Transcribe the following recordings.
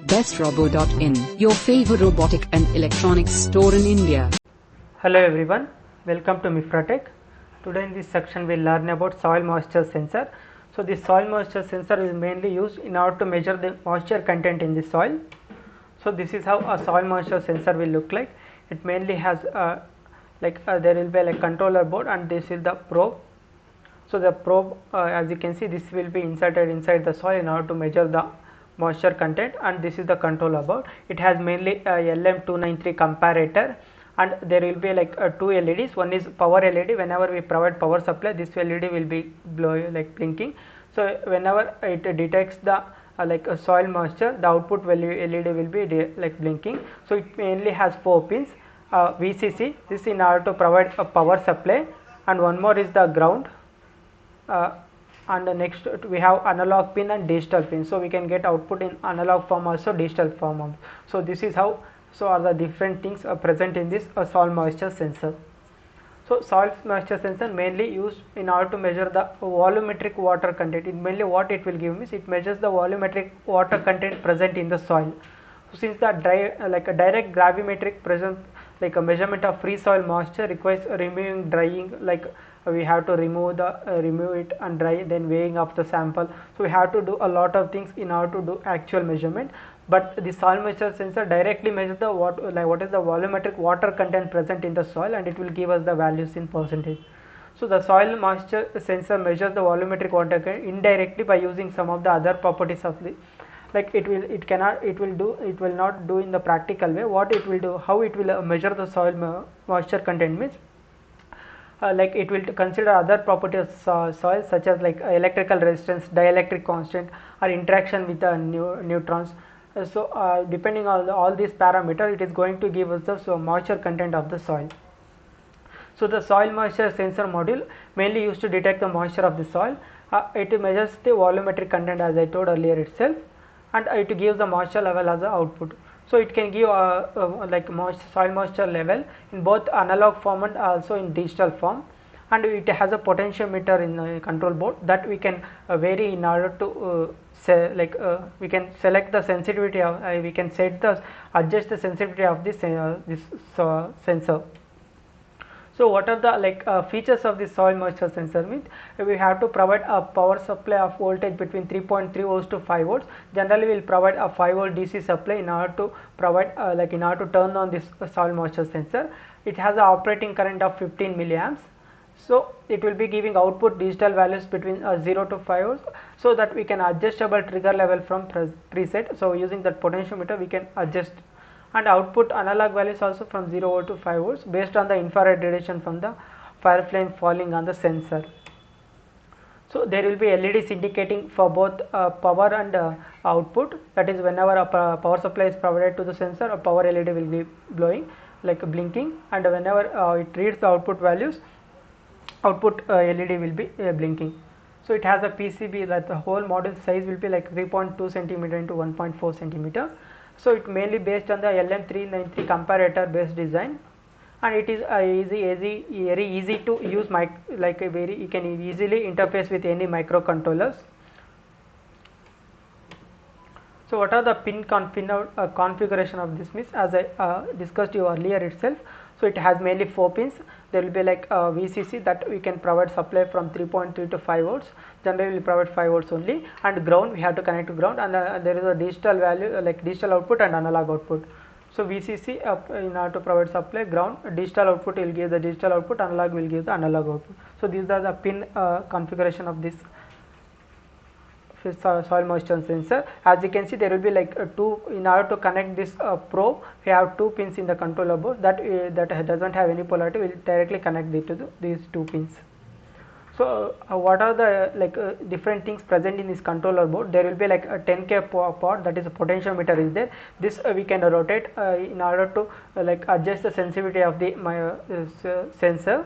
bestrobo.in, your favorite robotic and electronics store in India. Hello everyone, welcome to Mifratech. Today in this section we will learn about soil moisture sensor. So this soil moisture sensor is mainly used in order to measure the moisture content in the soil. So this is how a soil moisture sensor will look like. It mainly has there will be a controller board, and this is the probe. So the probe, as you can see, this will be inserted inside the soil in order to measure the moisture content, and this is the controller board. It has mainly a LM293 comparator, and there will be two LEDs. One is power LED. Whenever we provide power supply, this LED will be blinking. So whenever it detects the soil moisture, the output value LED will be blinking. So it mainly has 4 pins. VCC, this in order to provide a power supply, and one more is the ground. And the next we have analog pin and digital pin, so we can get output in analog form also, digital form also. So this is how are the different things present in this soil moisture sensor. So soil moisture sensor mainly used in order to measure the volumetric water content. It mainly what it will give means it measures the volumetric water content present in the soil. So since the a direct gravimetric present a measurement of free soil moisture requires removing, drying, we have to remove it and dry, then weighing of the sample. So we have to do a lot of things in order to do actual measurement. But the soil moisture sensor directly measures the what is the volumetric water content present in the soil, and it will give us the values in percentage. So the soil moisture sensor measures the volumetric water content indirectly by using some of the other properties of the it will not do in the practical way. What it will do, how it will measure the soil moisture content means it will consider other properties of soil, such as electrical resistance, dielectric constant, or interaction with the neutrons. Depending on all these parameters, it is going to give us the moisture content of the soil. So the soil moisture sensor module mainly used to detect the moisture of the soil. It measures the volumetric content, as I told earlier itself, and it gives the moisture level as the output. So it can give soil moisture level in both analog form and also in digital form, and it has a potentiometer in the control board that we can vary in order to we can select the sensitivity of we can adjust the sensitivity of this sensor. So what are the features of this soil moisture sensor means we have to provide a power supply of voltage between 3.3 volts to 5 volts. Generally we will provide a 5 volt DC supply in order to provide in order to turn on this soil moisture sensor. It has an operating current of 15 milliamps. So it will be giving output digital values between 0 to 5 volts, so that we can adjustable trigger level from preset. So using that potentiometer we can adjust, and output analog values also from 0 volt to 5 volts based on the infrared radiation from the fire flame falling on the sensor. So there will be LEDs indicating for both power and output. That is, whenever a power supply is provided to the sensor, a power LED will be blowing blinking, and whenever it reads the output values, output LED will be blinking. So it has a PCB that the whole module size will be 3.2 centimeter into 1.4 centimeter. So it mainly based on the LM393 comparator based design, and it is very easy to use. You can easily interface with any microcontrollers. So what are the pin configuration of this means, as I discussed you earlier itself. So it has mainly 4 pins. There will be VCC that we can provide supply from 3.3 to 5 volts. Generally we will provide 5 volts only, and ground we have to connect to ground, and there is a digital value digital output and analog output. So VCC in order to provide supply, ground, digital output will give the digital output, analog will give the analog output. So these are the pin configuration of this soil moisture sensor. As you can see, there will be two. In order to connect this probe, we have 2 pins in the controller board that doesn't have any polarity. We will directly connect it to these 2 pins. So what are the different things present in this controller board? There will be a 10K pot, that is a potentiometer is there. This we can rotate in order to adjust the sensitivity of the sensor.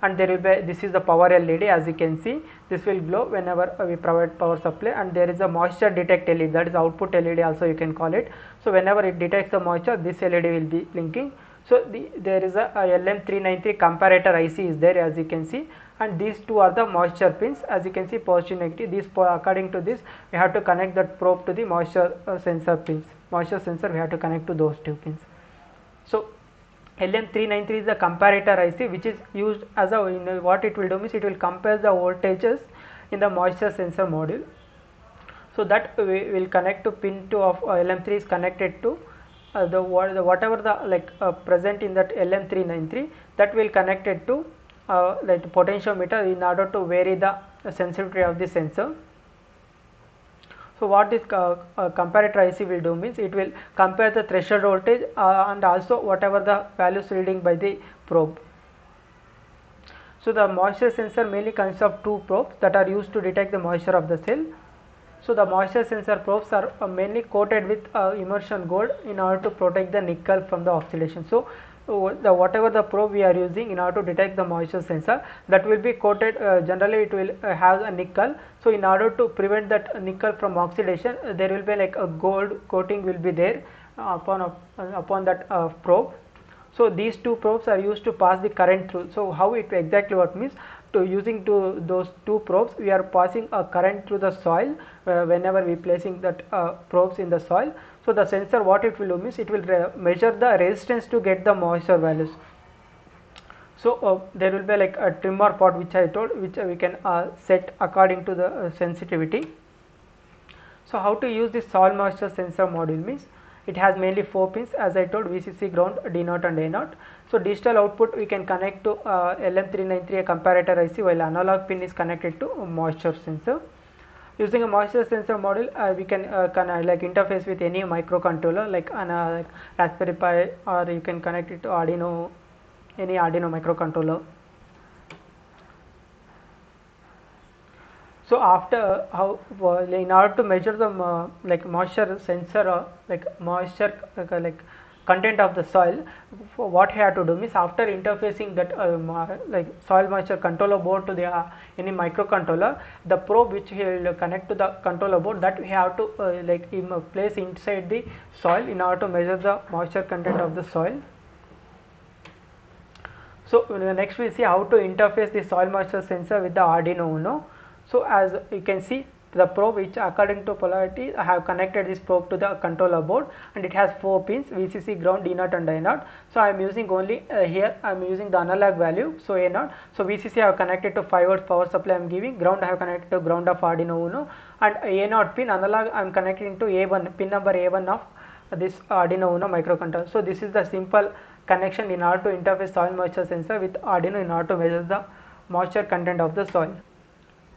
And there will be, this is the power LED, as you can see, this will glow whenever we provide power supply, and there is a moisture detect LED, that is output LED also you can call it. So whenever it detects the moisture, this LED will be blinking. So there is a LM393 comparator IC is there, as you can see, and these two are the moisture pins, as you can see, positive, negative. According to this we have to connect that probe to the moisture sensor pins. moisture sensor, we have to connect to those two pins. So LM393 is the comparator IC, which is used as a, what it will do means it will compare the voltages in the moisture sensor module. So that we will connect to pin 2 of LM3 is connected to whatever the present in that LM393, that will connected to like potentiometer in order to vary the sensitivity of the sensor. So what this comparator IC will do means it will compare the threshold voltage and also whatever the values reading by the probe. So the moisture sensor mainly consists of two probes that are used to detect the moisture of the cell. So the moisture sensor probes are mainly coated with immersion gold in order to protect the nickel from the oxidation. So whatever the probe we are using in order to detect the moisture sensor, that will be coated, generally it will have a nickel. So in order to prevent that nickel from oxidation, there will be like a gold coating will be there upon that probe. So these two probes are used to pass the current through. So how it exactly works means, using those two probes we are passing a current through the soil whenever we placing that probes in the soil. So the sensor, what it will do means it will measure the resistance to get the moisture values. So there will be like a trimmer pot which I told, which we can set according to the sensitivity. So how to use this soil moisture sensor module means, it has mainly 4 pins as I told: VCC, ground, D0 and A0. So digital output we can connect to LM393 a comparator IC, while analog pin is connected to moisture sensor. Using a moisture sensor module, we can like interface with any microcontroller like Raspberry Pi, or you can connect it to Arduino, any Arduino microcontroller. So after in order to measure the like moisture sensor like moisture content of the soil, what you have to do is, after interfacing that like soil moisture controller board to the any microcontroller, the probe which he will connect to the controller board, that we have to place inside the soil in order to measure the moisture content of the soil. So next we see how to interface the soil moisture sensor with the Arduino Uno. So as you can see, the probe which according to polarity, I have connected this probe to the controller board, and it has 4 pins: VCC, ground, D0 and A0. So I am using only here I am using the analog value, so A0. So VCC I have connected to 5 volts power supply I am giving, ground I have connected to ground of Arduino Uno, and A0 pin analog I am connecting to A1, pin number A1 of this Arduino Uno microcontroller. So this is the simple connection in order to interface soil moisture sensor with Arduino in order to measure the moisture content of the soil.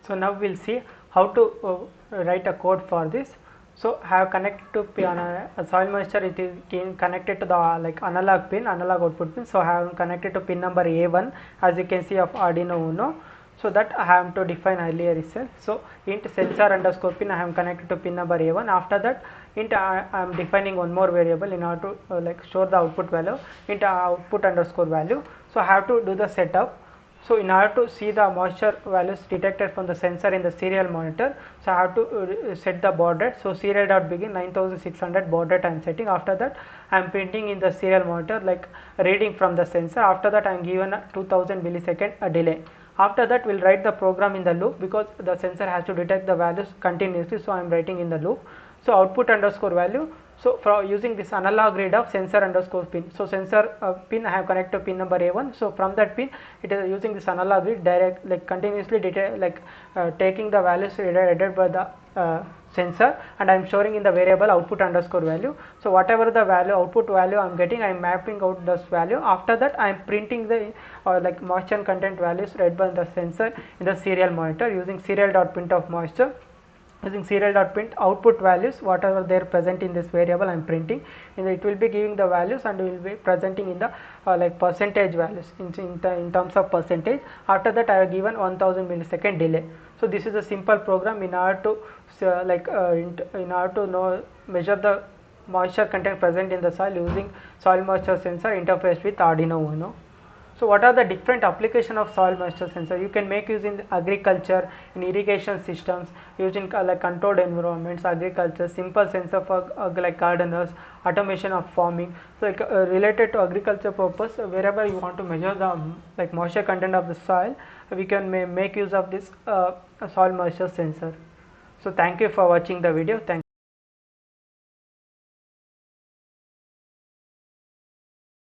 So now we will see how to write a code for this. So I have connected to soil moisture, it is connected to the analog pin, analog output pin. So I have connected to pin number A1, as you can see, of Arduino Uno. So that I have to define earlier itself. So int sensor underscore pin, I have connected to pin number A1. After that, int I am defining one more variable in order to store the output value, int output underscore value. So I have to do the setup. So in order to see the moisture values detected from the sensor in the serial monitor, so I have to set the baud rate. So serial dot begin 9600 baud rate I am setting. After that I am printing in the serial monitor like reading from the sensor. After that I am given a 2000 millisecond delay. After that we will write the program in the loop, because the sensor has to detect the values continuously. So I am writing in the loop. So output underscore value. So for using this analog read of sensor underscore pin. So sensor pin I have connected to pin number A1. So from that pin it is using this analog read direct continuously taking the values read by the sensor, and I am storing in the variable output underscore value. So whatever the value output value I am getting, I am mapping out this value. After that I am printing the moisture content values read by the sensor in the serial monitor using serial dot print of moisture. Using serial dot print output values, whatever they are present in this variable I am printing, and it will be giving the values and will be presenting in the percentage values in terms of percentage. After that I have given 1000 millisecond delay. So this is a simple program in order to in order to measure the moisture content present in the soil using soil moisture sensor interfaced with Arduino Uno. So what are the different application of soil moisture sensor? You can make use in agriculture, in irrigation systems, using controlled environments, agriculture, simple sensor for gardeners, automation of farming. So related to agriculture purpose, wherever you want to measure the moisture content of the soil, we can make use of this soil moisture sensor. So thank you for watching the video. Thank